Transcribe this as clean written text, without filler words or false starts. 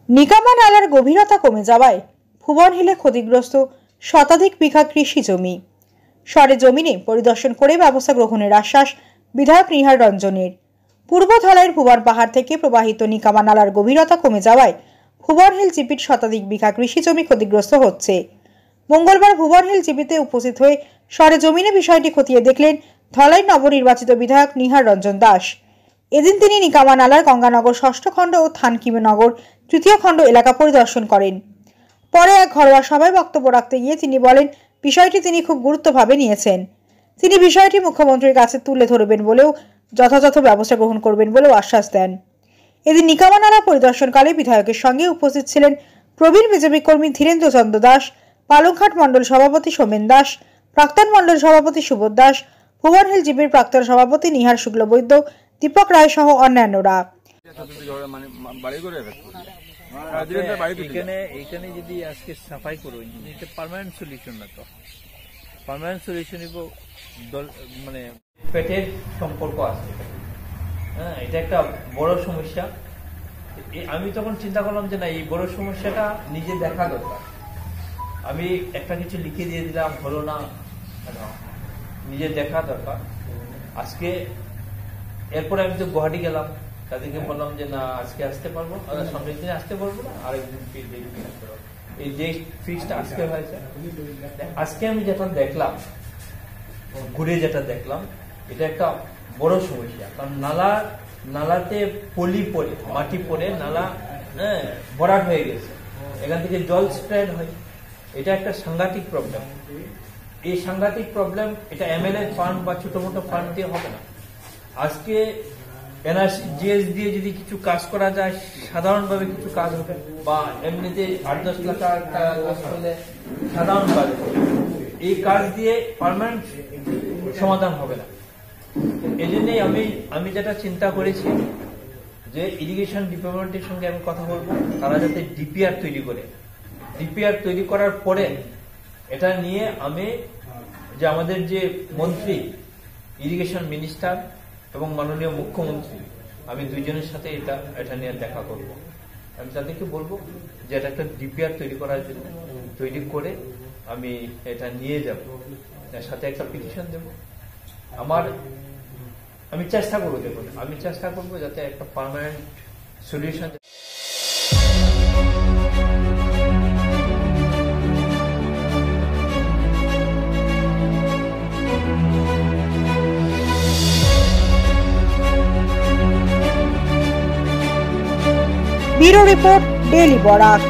নিকামা নালার গভীরতা কমে যাওয়ায় ভুবন হিলে ক্ষতিগ্রস্ত শতাধিক বিঘা কৃষি জমি। সরেজমিনে পরিদর্শন করে ব্যবস্থা গ্রহণের আশ্বাস বিধায়ক নিহার রঞ্জনের। পূর্ব ধলাইয়ের ভুবন পাহাড় থেকে প্রবাহিত নিকামা নালার গভীরতা কমে যাওয়ায় ভুবন হিল জিপির শতাধিক বিঘা কৃষি জমি ক্ষতিগ্রস্ত হচ্ছে। মঙ্গলবার ভুবন হিল জিপিতে উপস্থিত হয়ে সরেজমিনে বিষয়টি খতিয়ে দেখলেন ধলাই নবনির্বাচিত বিধায়ক নিহার রঞ্জন দাস। এদিন তিনি নিকামা নালার গঙ্গানগর ষষ্ঠ খণ্ড ও থানকিমনগর তৃতীয় খণ্ড এলাকা পরিদর্শন করেন। পরে এক ঘরোয়া সভায় বক্তব্য রাখতে গিয়ে তিনি বলেন, বিষয়টি তিনি খুব গুরুত্বভাবে নিয়েছেন। তিনি বিষয়টি মুখ্যমন্ত্রীর কাছে তুলে ধরবেন বলেও যথাযথ ব্যবস্থা গ্রহণ করবেন বলেও আশ্বাস দেন। এদিন নিকামা নালা পরিদর্শনকালে বিধায়কের সঙ্গে উপস্থিত ছিলেন প্রবীণ বিজেপি কর্মী ধীরেন্দ্র চন্দ্র দাস, পালংঘাট মণ্ডল সভাপতি সোমেন দাস, প্রাক্তন মণ্ডল সভাপতি সুবোধ দাস, ভুবন হিল জিপির প্রাক্তন সভাপতি নিহার শুক্লবৈদ্য, দীপক রায় সহ অন্যান্যরা। এইখানে যদি আজকে সাফাই করো, এটা পার্মানেন্ট সলিউশন না। তো পার্মানেন্ট সলিউশন মানে পেটের সম্পর্ক আছে। হ্যাঁ, এটা একটা বড় সমস্যা। আমি তখন চিন্তা করলাম যে না, এই বড় সমস্যাটা নিজে দেখা দরকার। আমি একটা কিছু লিখে দিয়ে দিলাম, হলো না, নিজে দেখা দরকার। আজকে এরপরে আমি তো গুয়াহাটি গেলাম, তাদেরকে বললাম যে না, আজকে আসতে পারবো, সামনের দিনে আসতে পারবো না, আরেকদিন এই যে ফিক্সটা আজকে হয়েছে। আজকে আমি যেটা দেখলাম, ঘুরে যেটা দেখলাম, এটা একটা বড় সমস্যা। কারণ নালাতে পলি পড়ে, মাটি পড়ে, নালা ভরাট হয়ে গেছে, এখান থেকে জল স্প্রেড হয়। এটা একটা সাংঘাতিক প্রবলেম। এই সাংঘাতিক প্রবলেম এটা এমএলএ ফান্ড বা ছোট মোটো ফান্ড দিয়ে হবে না। আজকে এনআরজিএস দিয়ে যদি কিছু কাজ করা যায়, সাধারণভাবে কিছু কাজ হবে, বা এমনিতে 8-10 লাখ টাকা কাজ করলে সাধারণ কাজ হবে। এই কাজ দিয়ে পার্মানেন্ট সমাধান হবে না। এই জন্যই আমি যেটা চিন্তা করেছি যে ইরিগেশন ডিপার্টমেন্টের সঙ্গে আমি কথা বলবো, তারা যাতে ডিপিআর তৈরি করে, ডিপিআর তৈরি করার পরে এটা নিয়ে আমি যে আমাদের যে মন্ত্রী, ইরিগেশন মিনিস্টার এবং মাননীয় মুখ্যমন্ত্রী, আমি দুইজনের সাথে এটা নিয়ে দেখা করব। আমি তাদেরকে বলবো যে এটা একটা ডিপিআর তৈরি করার জন্য, তৈরি করে আমি এটা নিয়ে যাব, এর সাথে একটা পিটিশন দেব। আমি চেষ্টা করবো, দেখুন, আমি চেষ্টা করবো যাতে একটা permanent solution. Bureau report, daily Barak.